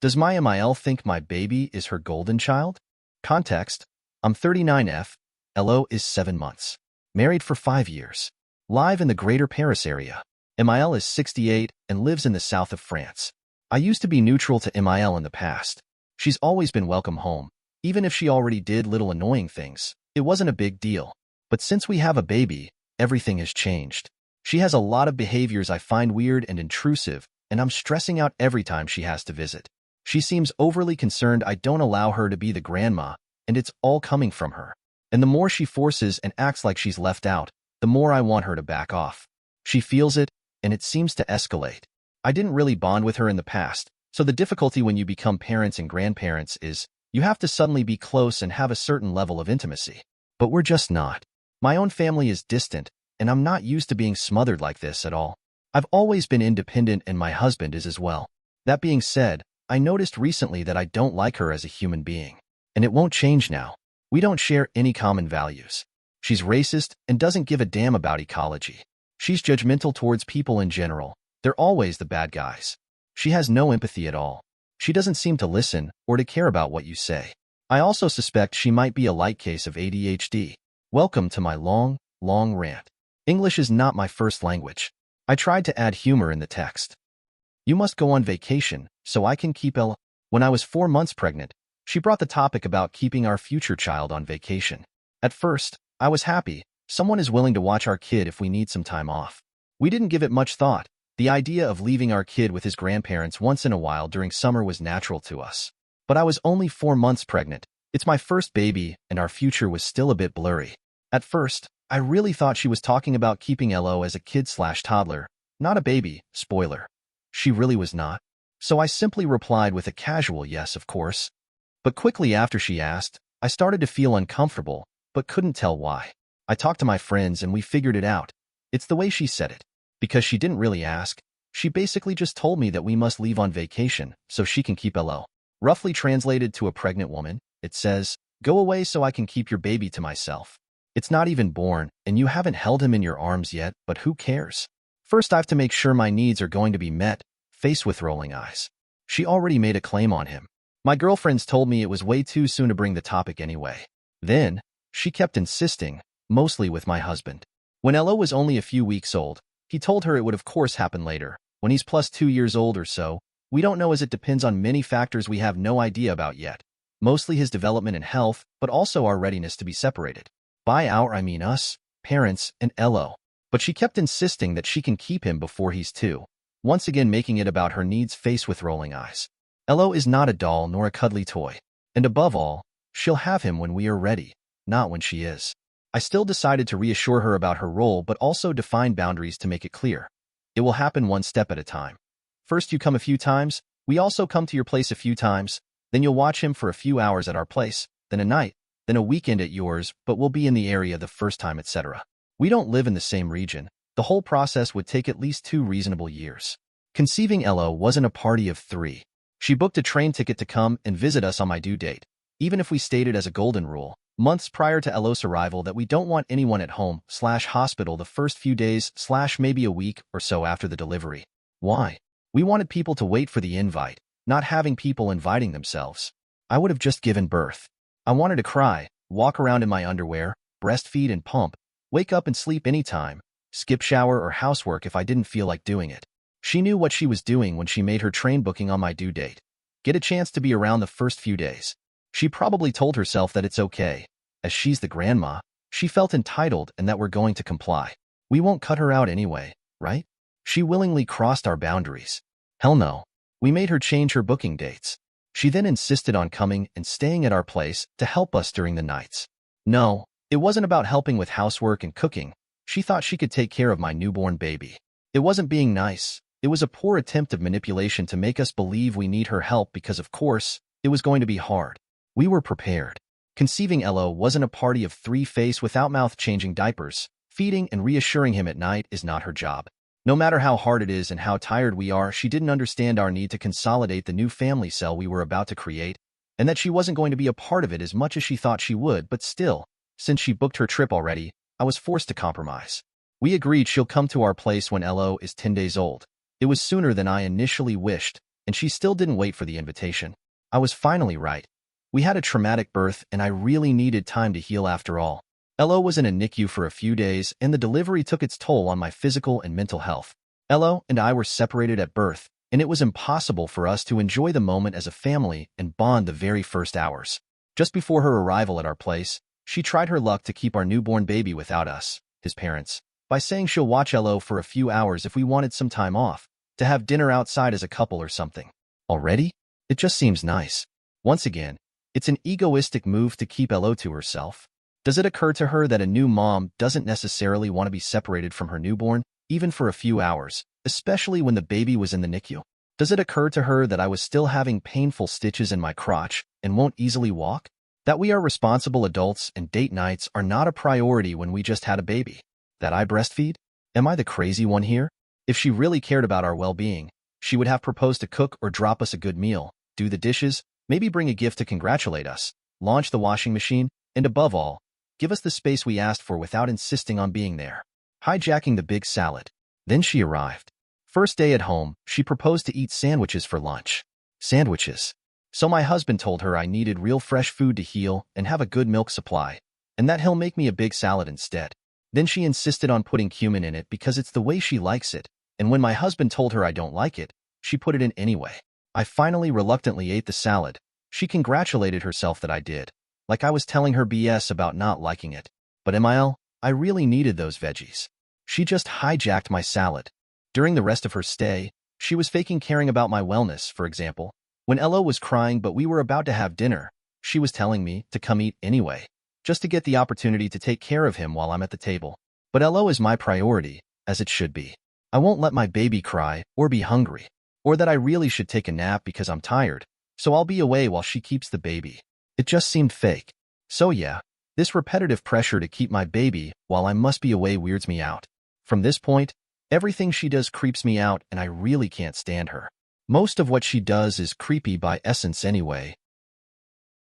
Does my MIL think my baby is her golden child? Context: I'm 39F, LO is 7 months. Married for 5 years. Live in the Greater Paris area. MIL is 68 and lives in the south of France. I used to be neutral to MIL in the past. She's always been welcome home. Even if she already did little annoying things, it wasn't a big deal. But since we have a baby, everything has changed. She has a lot of behaviors I find weird and intrusive, and I'm stressing out every time she has to visit. She seems overly concerned I don't allow her to be the grandma, and it's all coming from her. And the more she forces and acts like she's left out, the more I want her to back off. She feels it, and it seems to escalate. I didn't really bond with her in the past, so the difficulty when you become parents and grandparents is you have to suddenly be close and have a certain level of intimacy. But we're just not. My own family is distant, and I'm not used to being smothered like this at all. I've always been independent, and my husband is as well. That being said, I noticed recently that I don't like her as a human being. And it won't change now. We don't share any common values. She's racist and doesn't give a damn about ecology. She's judgmental towards people in general. They're always the bad guys. She has no empathy at all. She doesn't seem to listen or to care about what you say. I also suspect she might be a light case of ADHD. Welcome to my long rant. English is not my first language. I tried to add humor in the text. You must go on vacation, so I can keep Ella. When I was 4 months pregnant, she brought the topic about keeping our future child on vacation. At first, I was happy. Someone is willing to watch our kid if we need some time off. We didn't give it much thought. The idea of leaving our kid with his grandparents once in a while during summer was natural to us. But I was only 4 months pregnant. It's my first baby, and our future was still a bit blurry. At first, I really thought she was talking about keeping Elo as a kid/toddler, not a baby. Spoiler. She really was not. So I simply replied with a casual yes, of course. But quickly after she asked, I started to feel uncomfortable, but couldn't tell why. I talked to my friends and we figured it out. It's the way she said it. Because she didn't really ask, she basically just told me that we must leave on vacation so she can keep Elo. Roughly translated to a pregnant woman, it says, go away so I can keep your baby to myself. It's not even born, and you haven't held him in your arms yet, but who cares? First, I have to make sure my needs are going to be met. Face with rolling eyes. She already made a claim on him. My girlfriends told me it was way too soon to bring the topic anyway. Then, she kept insisting, mostly with my husband. When Elo was only a few weeks old, he told her it would of course happen later. When he's plus 2 years old or so, we don't know as it depends on many factors we have no idea about yet. Mostly his development and health, but also our readiness to be separated. By our, I mean us, parents, and Elo. But she kept insisting that she can keep him before he's 2. Once again making it about her needs. Face with rolling eyes. Elo is not a doll nor a cuddly toy. And above all, she'll have him when we are ready, not when she is. I still decided to reassure her about her role but also define boundaries to make it clear. It will happen one step at a time. First you come a few times, we also come to your place a few times, then you'll watch him for a few hours at our place, then a night, then a weekend at yours, but we'll be in the area the first time, etc. We don't live in the same region. The whole process would take at least 2 reasonable years. Conceiving Elo wasn't a party of 3. She booked a train ticket to come and visit us on my due date, even if we stated as a golden rule, months prior to Elo's arrival, that we don't want anyone at home/hospital the first few days/maybe a week or so after the delivery. Why? We wanted people to wait for the invite, not having people inviting themselves. I would have just given birth. I wanted to cry, walk around in my underwear, breastfeed and pump, wake up and sleep anytime, skip shower or housework if I didn't feel like doing it. She knew what she was doing when she made her train booking on my due date. Get a chance to be around the first few days. She probably told herself that it's okay. As she's the grandma, she felt entitled and that we're going to comply. We won't cut her out anyway, right? She willingly crossed our boundaries. Hell no. We made her change her booking dates. She then insisted on coming and staying at our place to help us during the nights. No, it wasn't about helping with housework and cooking. She thought she could take care of my newborn baby. It wasn't being nice. It was a poor attempt of manipulation to make us believe we need her help because, of course, it was going to be hard. We were prepared. Conceiving Elo wasn't a party of 3. Face without mouth. Changing diapers, feeding and reassuring him at night is not her job. No matter how hard it is and how tired we are, she didn't understand our need to consolidate the new family cell we were about to create, and that she wasn't going to be a part of it as much as she thought she would. But still, since she booked her trip already, I was forced to compromise. We agreed she'll come to our place when Elo is 10 days old. It was sooner than I initially wished. and she still didn't wait for the invitation. I was finally right. We had a traumatic birth, and I really needed time to heal after all. Elo was in a NICU for a few days, and the delivery took its toll on my physical and mental health. Elo and I were separated at birth, and it was impossible for us to enjoy the moment as a family and bond the very first hours. Just before her arrival at our place, she tried her luck to keep our newborn baby without us, his parents, by saying she'll watch Elo for a few hours if we wanted some time off, to have dinner outside as a couple or something. Already? It just seems nice. Once again, it's an egoistic move to keep Elo to herself. Does it occur to her that a new mom doesn't necessarily want to be separated from her newborn, even for a few hours, especially when the baby was in the NICU? Does it occur to her that I was still having painful stitches in my crotch and won't easily walk? That we are responsible adults and date nights are not a priority when we just had a baby? That I breastfeed? Am I the crazy one here? If she really cared about our well-being, she would have proposed to cook or drop us a good meal, do the dishes, maybe bring a gift to congratulate us, launch the washing machine, and above all, give us the space we asked for without insisting on being there. Hijacking the big salad. Then she arrived. First day at home, she proposed to eat sandwiches for lunch. Sandwiches. So my husband told her I needed real fresh food to heal and have a good milk supply, and that he'll make me a big salad instead. Then she insisted on putting cumin in it because it's the way she likes it, and when my husband told her I don't like it, she put it in anyway. I finally reluctantly ate the salad. She congratulated herself that I did, like I was telling her BS about not liking it. But Emile, I really needed those veggies. She just hijacked my salad. During the rest of her stay, she was faking caring about my wellness, for example. When Elo was crying but we were about to have dinner, she was telling me to come eat anyway, just to get the opportunity to take care of him while I'm at the table. But Elo is my priority, as it should be. I won't let my baby cry or be hungry, or that I really should take a nap because I'm tired, so I'll be away while she keeps the baby. It just seemed fake. So yeah, this repetitive pressure to keep my baby while I must be away weirds me out. From this point, everything she does creeps me out and I really can't stand her. Most of what she does is creepy by essence anyway,